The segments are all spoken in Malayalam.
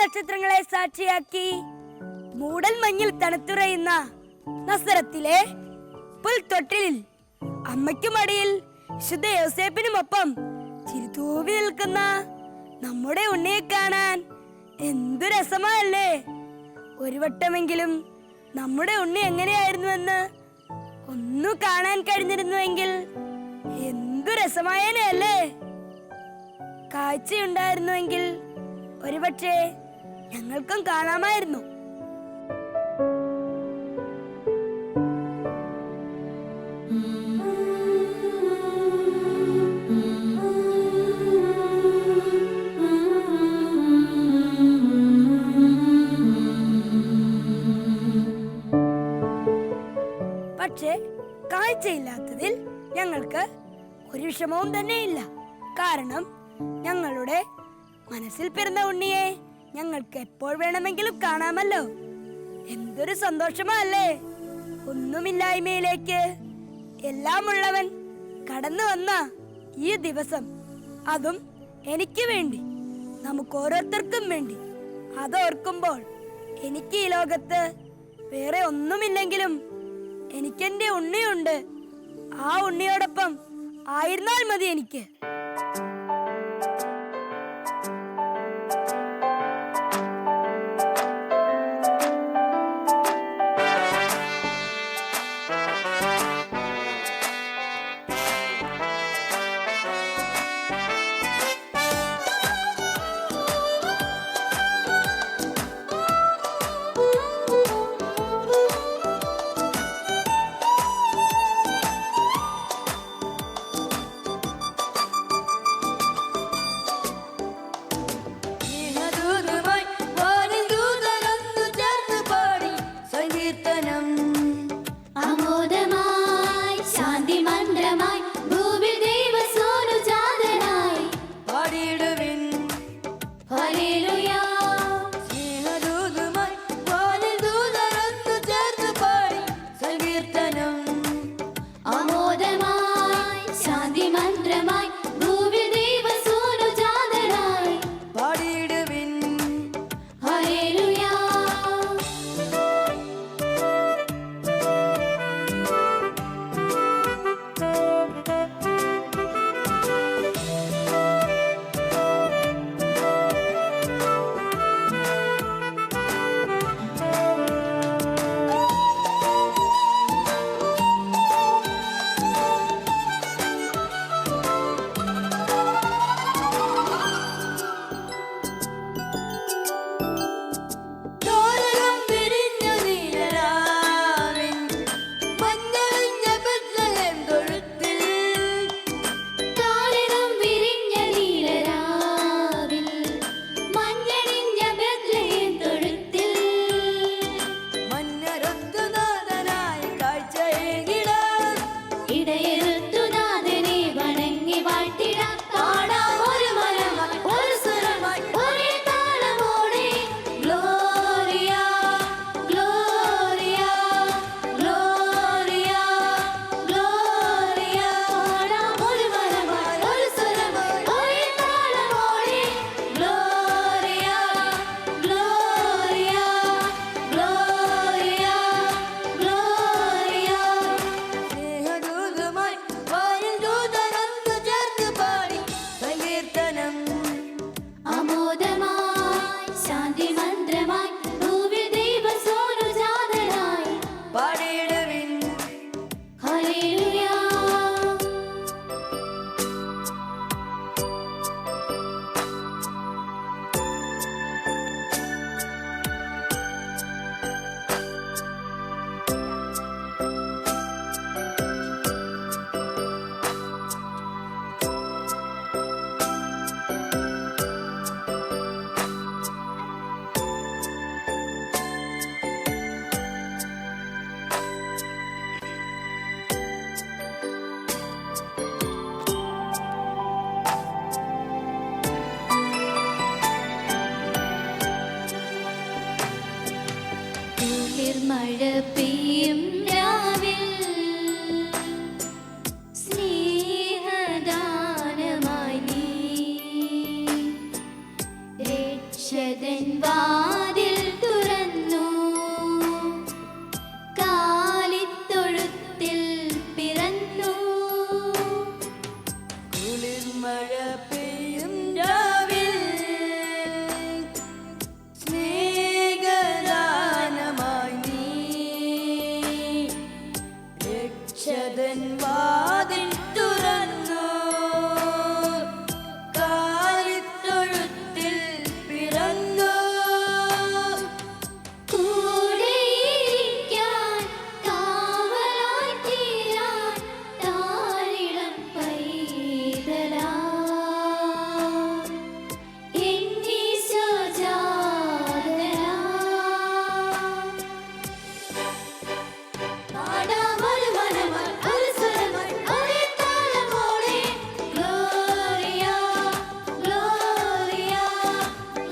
നക്ഷത്രങ്ങളെ സാക്ഷിയാക്കി മൂടൽ മഞ്ഞിൽ തണുത്തുറയുന്ന നസറത്തിലെ പുൽത്തൊട്ടിലിൽ അമ്മയ്ക്കും അടിയിൽ വിശുദ്ധ യോസേപ്പിനുമൊപ്പം ചിരിതൂവി നിൽക്കുന്ന നമ്മുടെ ഉണ്ണിയെ കാണാൻ എന്തു രസമല്ലേ. ഒരു വട്ടമെങ്കിലും നമ്മുടെ ഉണ്ണി എങ്ങനെയായിരുന്നുവെന്ന് ഒന്നു കാണാൻ കഴിഞ്ഞിരുന്നുവെങ്കിൽ എന്തു രസമായേനല്ലേ. കാഴ്ചയുണ്ടായിരുന്നുവെങ്കിൽ ഒരുപക്ഷെ ഞങ്ങൾക്കും കാണാമായിരുന്നു. പക്ഷേ കാഴ്ചയില്ലാത്തതിൽ ഞങ്ങൾക്ക് ഒരു വിഷമവും തന്നെയില്ല. കാരണം ഞങ്ങളുടെ മനസ്സിൽ പിറന്ന ഉണ്ണിയെ ഞങ്ങൾക്ക് എപ്പോൾ വേണമെങ്കിലും കാണാമല്ലോ. എന്തൊരു സന്തോഷമല്ലേ. ഒന്നുമില്ലായ്മയിലേക്ക് എല്ലാം ഉള്ളവൻ കടന്നു വന്ന ഈ ദിവസം, അതും എനിക്ക് വേണ്ടി, നമുക്ക് ഓരോരുത്തർക്കും വേണ്ടി. അതോർക്കുമ്പോൾ എനിക്ക് ഈ ലോകത്ത് വേറെ ഒന്നുമില്ലെങ്കിലും എനിക്കെന്റെ ഉണ്ണിയുണ്ട്. ആ ഉണ്ണിയോടൊപ്പം ആയിരുന്നാൽ മതി എനിക്ക്. മഴ പെയ്യും രാവിൽ സ്നേഹദാനമായി നീ രക്ഷകൻ രക്ഷകൻ വാതിൽ തുറന്നു, കാലിത്തൊഴുത്തിൽ പിറന്നു. കുളിർമഴ പെയ്യും രാവിൽ സ്നേഹദാനമായി നീ രക്ഷകൻ വാതിൽ തുറന്നു, കാലിത്തൊഴുത്തിൽ പിറന്നു. കൂടെയിരിക്കാൻ കാവലായി തീരാൻ താഴിളം പൈതലാ എന്നീശോ ജാതനാ. പാടാമൊരു മനമായി ഒരു സ്വരമായി ഒരേ താളമോടെ ഗ്ലോറിയ ഗ്ലോറിയ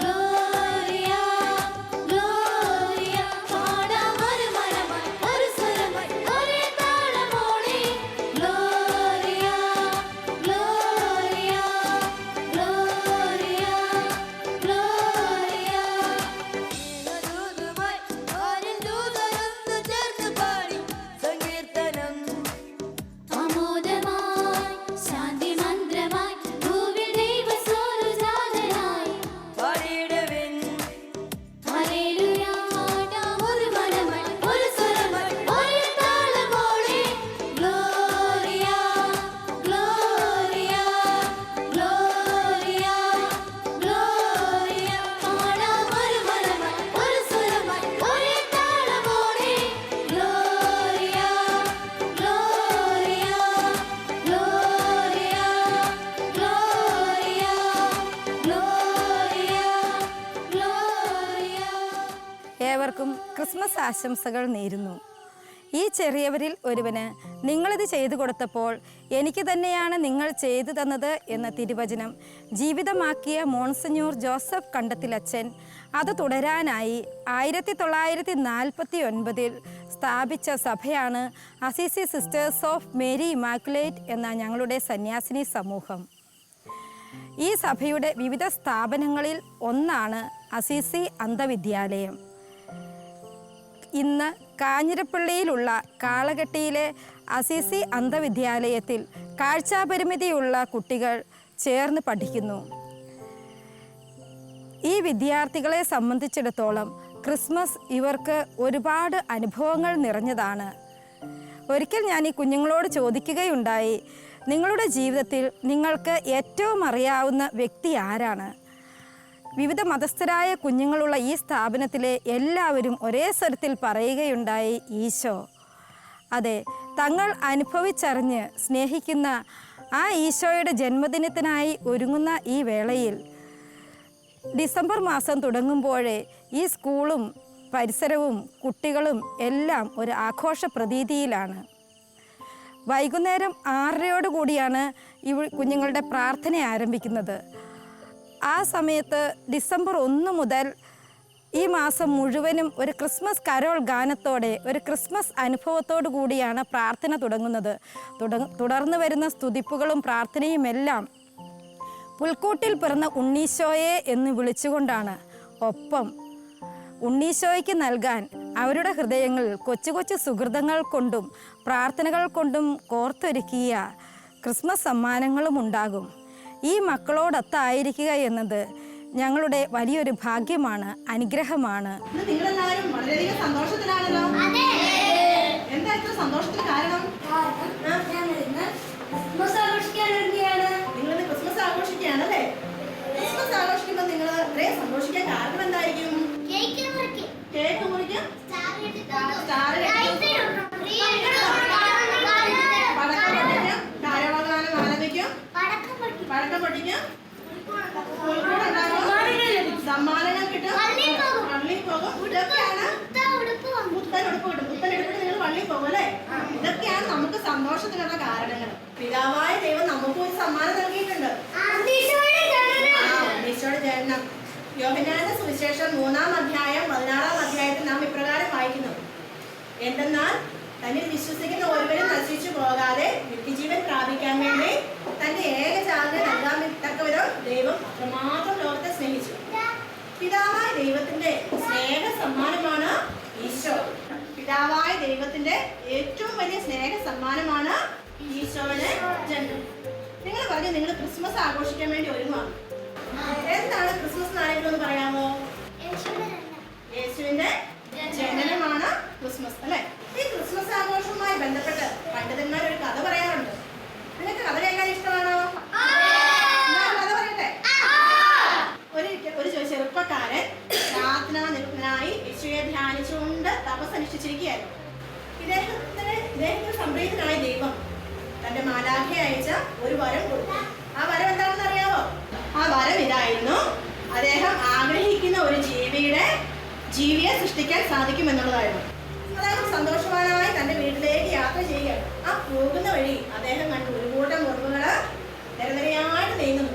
ഗ്ലോറിയ ഗ്ലോറിയ. പാടാമൊരു മനമായി ഒരു സ്വരമായി ഒരേ താളമോടെ ഗ്ലോറിയ ഗ്ലോറിയ ഗ്ലോറിയ ഗ്ലോറിയ. ദൂതമായി ആരും ദൂതരൊന്നു ചേർന്ന് പാടി സങ്കീർത്തനം. അമോദമായി ശാന്തി മന്ത്രമായി ഭൂവിൽ ദൈവസ്വരജാതനായി പാടിയിടുവിൻ ഹല്ലേലൂയ. പാടാമൊരു മനമായി ഒരു സ്വരമായി ഒരേ താളമോടെ ഗ്ലോറിയ ഗ്ലോറിയ ഗ്ലോറിയ ഗ്ലോറിയ. പാടാമൊരു മനമായി ഒരു സ്വരമായി ഒരേ താളമോടെ Gloria Gloria Gloria Gloria Gloria Gloria. ഏവർക്കും ക്രിസ്മസ് ആശംസകൾ നേരുന്നു. ഈ ചെറിയവരിൽ ഒരുവന് നിങ്ങളിത് ചെയ്തു കൊടുത്തപ്പോൾ എനിക്ക് തന്നെയാണ് നിങ്ങൾ ചെയ്തു തന്നത് എന്ന തിരുവചനം ജീവിതമാക്കിയ മോൺസഞ്ഞൂർ ജോസഫ് കണ്ടത്തിലച്ചൻ അത് തുടരാനായി 1949 സ്ഥാപിച്ച സഭയാണ് Assisi sisters of Mary immaculate എന്ന ഞങ്ങളുടെ സന്യാസിനി സമൂഹം. ഈ സഭയുടെ വിവിധ സ്ഥാപനങ്ങളിൽ ഒന്നാണ് അസീസി അന്ധവിദ്യാലയം. ഇന്ന് കാഞ്ഞിരപ്പള്ളിയിലുള്ള കാളകെട്ടിയിലെ അസീസി അന്ധവിദ്യാലയത്തിൽ കാഴ്ചാപരിമിതിയുള്ള കുട്ടികൾ ചേർന്ന് പഠിക്കുന്നു. ഈ വിദ്യാർത്ഥികളെ സംബന്ധിച്ചിടത്തോളം ക്രിസ്മസ് ഇവർക്ക് ഒരുപാട് അനുഭവങ്ങൾ നിറഞ്ഞതാണ്. ഒരിക്കൽ ഞാൻ ഈ കുഞ്ഞുങ്ങളോട് ചോദിക്കുകയുണ്ടായി, നിങ്ങളുടെ ജീവിതത്തിൽ നിങ്ങൾക്ക് ഏറ്റവും അറിയാവുന്ന വ്യക്തി ആരാണ്? വിവിധ മതസ്ഥരായ കുഞ്ഞുങ്ങളുള്ള ഈ സ്ഥാപനത്തിലെ എല്ലാവരും ഒരേ സ്വരത്തിൽ പറയുകയുണ്ടായി, ഈശോ. അതെ, തങ്ങൾ അനുഭവിച്ചറിഞ്ഞ് സ്നേഹിക്കുന്ന ആ ഈശോയുടെ ജന്മദിനത്തിനായി ഒരുങ്ങുന്ന ഈ വേളയിൽ ഡിസംബർ മാസം തുടങ്ങുമ്പോഴേ ഈ സ്കൂളും പരിസരവും കുട്ടികളും എല്ലാം ഒരു ആഘോഷ പ്രതീതിയിലാണ്. വൈകുന്നേരം 6:30 കൂടിയാണ് കുഞ്ഞുങ്ങളുടെ പ്രാർത്ഥന ആരംഭിക്കുന്നത്. ആ സമയത്ത് ഡിസംബർ 1 മുതൽ ഈ മാസം മുഴുവനും ഒരു ക്രിസ്മസ് കരോൾ ഗാനത്തോടെ ഒരു ക്രിസ്മസ് അനുഭവത്തോടു കൂടിയാണ് പ്രാർത്ഥന തുടങ്ങുന്നത്. തുടർന്ന് വരുന്ന സ്തുതിപ്പുകളും പ്രാർത്ഥനയുമെല്ലാം പുൽക്കൂട്ടിൽ പിറന്ന ഉണ്ണീശോയെ എന്ന് വിളിച്ചുകൊണ്ടാണ്. ഒപ്പം ഉണ്ണീശോയ്ക്ക് നൽകാൻ അവരുടെ ഹൃദയങ്ങളിൽ കൊച്ചു കൊച്ചു സുഹൃതങ്ങൾ കൊണ്ടും പ്രാർത്ഥനകൾ കൊണ്ടും കോർത്തൊരുക്കിയ ക്രിസ്മസ് സമ്മാനങ്ങളും ഉണ്ടാകും. ഈ മക്കളോടൊത്തായിരിക്കുക എന്നത് ഞങ്ങളുടെ വലിയൊരു ഭാഗ്യമാണ്, അനുഗ്രഹമാണ്. നിങ്ങളെല്ലാവരും വളരെയധികം സന്തോഷത്തിലാണല്ലോ. എന്താ ഇത്ര സന്തോഷത്തിന് കാരണം? നിങ്ങളിന്ന് ക്രിസ്മസ് ആഘോഷിക്കുകയാണല്ലേ? ക്രിസ്മസ് ആഘോഷിക്കുമ്പോൾ നിങ്ങൾ ഇത്രയും സന്തോഷിക്കാൻ കാരണം എന്തായിരിക്കും? കേക്ക് മുറിക്കും, സ്റ്റാർ കെട്ടിക്കും, ധാരാളഗാനം ആലപിക്കും, പടക്കം പൊട്ടിക്കും, സമ്മാനങ്ങൾ കിട്ടും, പള്ളിയിൽ പോകും. ഇതൊക്കെയാണ് പുത്തൻ ഉടുപ്പ് കിട്ടും. പുത്തൻ ഉടുപ്പിട്ട് നിങ്ങൾ പള്ളിയിൽ പോകും അല്ലേ? ഇതൊക്കെയാണ് നമുക്ക് സന്തോഷത്തിനുള്ള കാരണങ്ങൾ. പിതാവായ ദൈവം നമുക്ക് ഒരു സമ്മാനം നൽകിയിട്ടുണ്ട്. ഈശോയുടെ ജനനം. യോഹന്നാന്റെ സുവിശേഷം 3-ാം അധ്യായം 16-ാം അധ്യായത്തിൽ നാം ഇപ്രകാരം വായിക്കുന്നു, എന്തെന്നാൽ തന്നിൽ വിശ്വസിക്കുന്ന ഒരുവരും നശിച്ചു പോകാതെ നിത്യജീവൻ പ്രാപിക്കാൻ വേണ്ടി തന്റെ ഏകജാതനെ നൽകാൻ തക്കവിധം ദൈവം അത്രമാത്രം ലോകത്തെ സ്നേഹിച്ചു. പിതാവായ ദൈവത്തിന്റെ സ്നേഹ സമ്മാനമാണ് ഈശോ. പിതാവായ ദൈവത്തിന്റെ ഏറ്റവും വലിയ സ്നേഹ സമ്മാനമാണ് ഈശോയുടെ ജന്മം. നിങ്ങൾ പറഞ്ഞു നിങ്ങൾ ക്രിസ്മസ് ആഘോഷിക്കാൻ വേണ്ടി ഒരുങ്ങുവാണ്. എന്താണ് ക്രിസ്മസ് ആരെങ്കിലും ഒന്ന് പറയാമോ? യേശുവിന്റെ ജനനമാണ് ക്രിസ്മസ് അല്ലെ. ഈ ക്രിസ്മസ് ആഘോഷവുമായി ബന്ധപ്പെട്ട് പണ്ഡിതന്മാർ ഒരു കഥ പറയാറുണ്ട്. നിങ്ങൾക്ക് കഥ കേൾക്കാൻ ഇഷ്ടമാണോ? കഥ പറയട്ടെ. ഒരു ചെറുപ്പക്കാരൻ പ്രാർത്ഥനാ നിരതനായി യേശുവെ ധ്യാനിച്ചുകൊണ്ട് തപസ് അനുഷ്ഠിച്ചിരിക്കുകയായിരുന്നു. ഇദ്ദേഹത്തിന് സംപ്രീതനായ ദൈവം തന്റെ മാലാഖയെ അയച്ച ഒരു വരം കൊടുത്തു. ആ വരം എന്താണെന്ന് അറിയാമോ? ആ വരം ഇതായിരുന്നു: അദ്ദേഹം ആഗ്രഹിക്കുന്ന ഒരു ജീവിയെ സൃഷ്ടിക്കാൻ സാധിക്കുമെന്നുള്ളതായിരുന്നു. അതായത് സന്തോഷവാനായി തന്റെ വീട്ടിലേക്ക് യാത്ര ചെയ്യുകയാണ്. ആ പോകുന്ന വഴി അദ്ദേഹം കണ്ടു ഒരു കൂട്ടം ഉറുമ്പുകള് നിരനിരയായിട്ട് നീങ്ങുന്നു.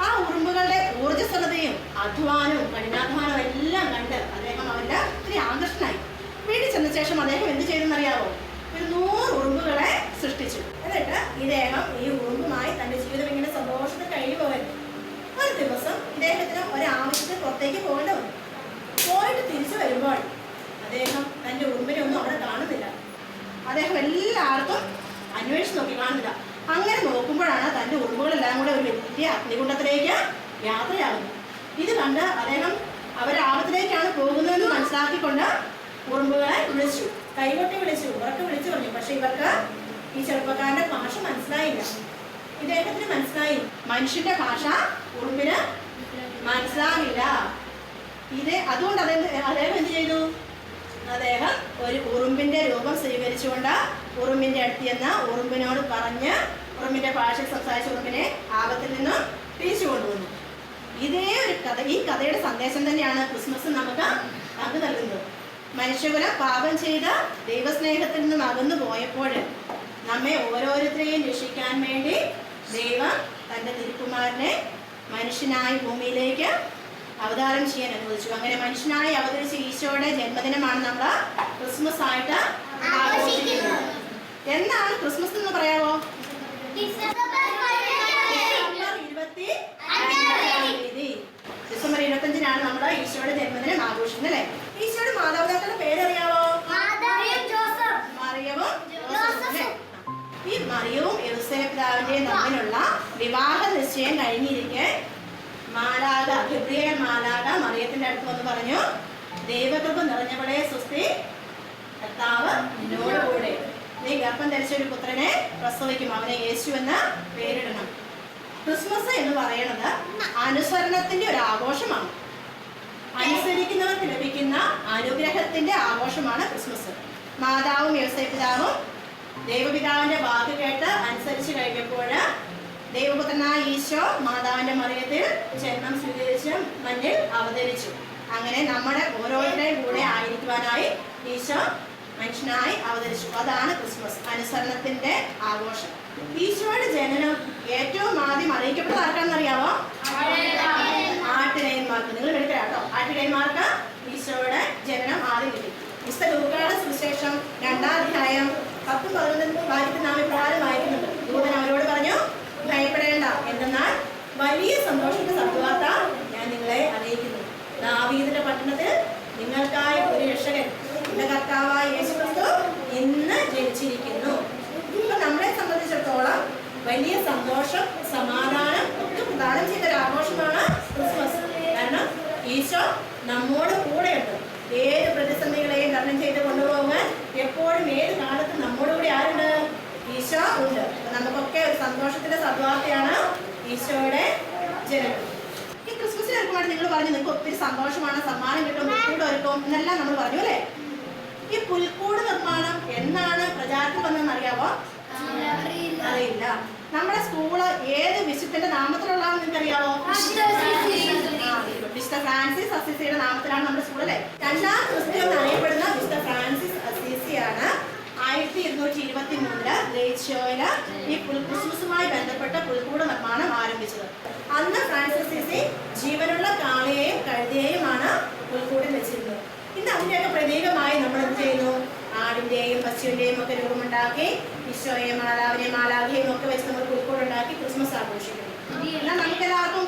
ആ ഉറുമ്പുകളുടെ ഊർജ്ജസ്വലതയും അധ്വാനവും കഠിനാധ്വാനവും എല്ലാം കണ്ട് അദ്ദേഹം അവരുടെ ഒത്തിരി ആകർഷണനായി. വീട്ടിൽ ചെന്ന ശേഷം അദ്ദേഹം എന്ത് ചെയ്തെന്നറിയാവോ? ഒരു 100 ഉറുമ്പുകളെ സൃഷ്ടിച്ചു. എന്നിട്ട് ഇദ്ദേഹം ഈ ഉറുമ്പുമായി തന്റെ ജീവിതം ഇങ്ങനെ സന്തോഷത്തിൽ കഴിഞ്ഞു പോകരുത്. ഒരു ദിവസം ഇദ്ദേഹത്തിന് ഒരാവശ്യത്തിൽ പുറത്തേക്ക് പോകേണ്ടി വന്നു. പോയിട്ട് തിരിച്ചു വരുമ്പോൾ അദ്ദേഹം തന്റെ ഉറുമ്പിനെ ഒന്നും അവിടെ കാണുന്നില്ല. അദ്ദേഹം എല്ലായിടത്തും അന്വേഷിച്ച് നോക്കി, കാണുന്നില്ല. അങ്ങനെ നോക്കുമ്പോഴാണ് തന്റെ ഉറുമ്പുകളെല്ലാം കൂടെ ഒരു വലിയ അഗ്നികുണ്ഡത്തിലേക്ക് യാത്രയാകുന്നത്. ഇത് കണ്ട് അദ്ദേഹം അവരാപത്തിലേക്കാണ് പോകുന്നതെന്ന് മനസ്സിലാക്കിക്കൊണ്ട് ഉറുമ്പുകളെ വിളിച്ചു, കൈകൊട്ടി വിളിച്ചു, ഉറക്കെ വിളിച്ചു പറഞ്ഞു. പക്ഷെ ഇവർക്ക് ഈ ചെറുപ്പക്കാരന്റെ ഭാഷ മനസ്സിലായില്ല. ഇദ്ദേഹത്തിന് മനസ്സിലായി മനുഷ്യന്റെ ഭാഷ ഉറുമ്പിന് മനസ്സിലാകില്ല. അതുകൊണ്ട് അദ്ദേഹം എന്ത് ചെയ്തു? അദ്ദേഹം ഒരു ഉറുമ്പിന്റെ രൂപം സ്വീകരിച്ചുകൊണ്ട് ഉറുമ്പിന്റെ അടുത്ത് ചെന്ന് ഉറുമ്പിനോട് പറഞ്ഞ് ഉറുമ്പിന്റെ ഭാഷ സംസാരിച്ച ഉറുമ്പിനെ ആപത്തിൽ നിന്നും തിരിച്ചു കൊണ്ടുവന്നു. ഈ കഥയുടെ സന്ദേശം തന്നെയാണ് ക്രിസ്മസ് നമുക്ക് പങ്കു നൽകുന്നത്. മനുഷ്യകുലം പാപം ചെയ്ത് ദൈവസ്നേഹത്തിൽ നിന്നും അകന്നു പോയപ്പോൾ നമ്മെ ഓരോരുത്തരെയും രക്ഷിക്കാൻ വേണ്ടി ദൈവം തന്റെ തിരുക്കുമാരനെ മനുഷ്യനായി ഭൂമിയിലേക്ക് അവതാരം ചെയ്യാൻ അനുവദിച്ചു. അങ്ങനെ മനുഷ്യനായി അവതരിച്ച ഈശോയുടെ ജന്മദിനമാണ് നമ്മൾ ക്രിസ്മസ് ആയിട്ട് ആഘോഷിക്കുന്നത്. എന്നാണ് ക്രിസ്മസ് എന്ന് പറയാമോ? ഡിസംബർ 25-നാണ് നമ്മൾ ഈശോയുടെ ജന്മദിനം ആഘോഷിക്കുന്നത് അല്ലെ. ഈശോയുടെ മാതാപിതാക്കളുടെ പേരറിയാവോ? മറിയവും യോസേഫും. ഈ മറിയവും യോസേഫ് പിതാവിന്റെയും തമ്മിലുള്ള വിവാഹ നിശ്ചയം കഴിഞ്ഞിരിക്കെ മാലാഖ, ഗബ്രിയേൽ മാലാഖ മറിയത്തിന്റെ അടുത്ത് വന്ന് പറഞ്ഞു, ദൈവകൃപ നിറഞ്ഞവളെ സ്വസ്തി, കർത്താവ് നിന്നോടുകൂടെ, നീ ഗർഭം ധരിച്ച ഒരു പുത്രനെ പ്രസവിക്കും, അവനെ യേശു എന്ന് പേരിടണം. ക്രിസ്മസ് എന്ന് പറയുന്നത് അനുസരണത്തിന്റെ ഒരു ആഘോഷമാണ്. അനുസരിക്കുന്നവർക്ക് ലഭിക്കുന്ന അനുഗ്രഹത്തിന്റെ ആഘോഷമാണ് ക്രിസ്മസ്. മാതാവും യോസേഫ് പിതാവും ദൈവപിതാവിന്റെ വാക്ക് കേട്ട് അനുസരിച്ച് കഴിഞ്ഞപ്പോൾ ദൈവപുത്രനായ ഈശോ മാതാവിന്റെ മറിയത്തിൽ ജന്മം സ്വീകരിച്ച് മണ്ണിൽ അവതരിച്ചു. അങ്ങനെ നമ്മുടെ ഓരോരുത്തരുടെയും കൂടെ ആയിരിക്കുവാനായി ഈശോ മനുഷ്യനായി അവതരിച്ചു. അതാണ് ക്രിസ്മസ്, അനുസരണത്തിന്റെ ആഘോഷം. ഈശോയുടെ ജനനം ഏറ്റവും ആദ്യം അറിയിക്കപ്പെട്ടത് ആർക്കാണെന്നറിയാമോ? ആട്ടിടയന്മാർക്ക്. നിങ്ങൾ എടുക്കട്ടോ, ആട്ടിടയന്മാർക്ക് ഈശോയുടെ ജനനം ആദ്യം കിട്ടി. വിശുദ്ധ ലൂക്കായുടെ സുവിശേഷം 2-ാം അധ്യായം 10-11 വാക്യത്തിൽ നാം ഇപ്രകാരം വായിക്കുന്നുണ്ട്. ദൂതൻ അവരോട് പറഞ്ഞു, ഭയപ്പെടേണ്ട, എന്തെന്നാൽ വലിയ സന്തോഷത്തിന്റെ സദ്വാർത്ത ഞാൻ നിങ്ങളെ അറിയിക്കുന്നു. ദാവീദിന്റെ പട്ടണത്തിൽ നിങ്ങൾക്കായി ഒരു രക്ഷകൻ, എന്റെ കർത്താവായ യേശുക്രിസ്തു ഇന്ന് ജനിച്ചിരിക്കുന്നു. ഇപ്പൊ നമ്മളെ സംബന്ധിച്ചിടത്തോളം വലിയ സന്തോഷം, സമാധാനം ഒക്കെ പ്രദാനം ചെയ്ത ഒരു ആഘോഷമാണ് ക്രിസ്മസ്. കാരണം ഈശോ നമ്മോട് കൂടെയുണ്ട്. ഏത് പ്രതിസന്ധികളെയും തരണം ചെയ്ത് കൊണ്ടുപോകാൻ എപ്പോഴും ഏത് കാലത്തും നമ്മോട് കൂടി ആരുണ്ട്? ഈശോ ഉണ്ട്. നമുക്കൊക്കെ ഒരു സന്തോഷത്തിന്റെ സദ്വാർത്തയാണ് ഈശോയുടെ ജനനം. ഈ ക്രിസ്മസിന് ഒരുക്കുമ്പോൾ നിങ്ങൾ പറഞ്ഞു നിങ്ങൾക്ക് ഒത്തിരി സന്തോഷമാണ്, സമ്മാനം കിട്ടും, പുൽക്കൂട് ഒരുക്കും എന്നെല്ലാം നമ്മൾ പറഞ്ഞു അല്ലേ. ഈ പുൽക്കൂട് നിർമ്മാണം എന്നാണ് പ്രചാരത്തിൽ വന്നതെന്ന് അറിയാമോ? അറിയില്ല. നമ്മുടെ സ്കൂള് ഏത് വിശുദ്ധന്റെ നാമത്തിലുള്ളതാണെന്ന് നിങ്ങൾക്ക് അറിയാമോ? വിശുദ്ധ ഫ്രാൻസിസ് അസീസിയുടെ നാമത്തിലാണ് നമ്മുടെ സ്കൂൾ അല്ലേ. 2-ാം ക്രിസ്ത്യൻ അറിയപ്പെടുന്ന വിശുദ്ധ ഫ്രാൻസിസ് അസീസിയാണ് 1223 ലേച്ചിയോയില് ഈ ക്രിസ്മസുമായി ബന്ധപ്പെട്ട പുൽക്കൂട് നിർമ്മാണം ആരംഭിച്ചത്. അന്ന് ഫ്രാൻസിസ് അസീസി ജീവനുള്ള കാളയെയും കഴുതയെയുമാണ് പുൽക്കൂടിൽ വെച്ചിരുന്നത്. ഇന്ന് അതിന്റെയൊക്കെ പ്രതീകമായി നമ്മൾ എന്ത് ചെയ്യുന്നു? ആടിന്റെയും പശുവിന്റെയും ഒക്കെ രൂപമുണ്ടാക്കി ഈശോയെയും മാലാവിനെയും മാലാഖയെയും ഒക്കെ വെച്ച് നമ്മൾ പുൽക്കൂടുണ്ടാക്കി ക്രിസ്മസ് ആഘോഷിക്കുന്നു. എന്നാൽ നമുക്ക് എല്ലാവർക്കും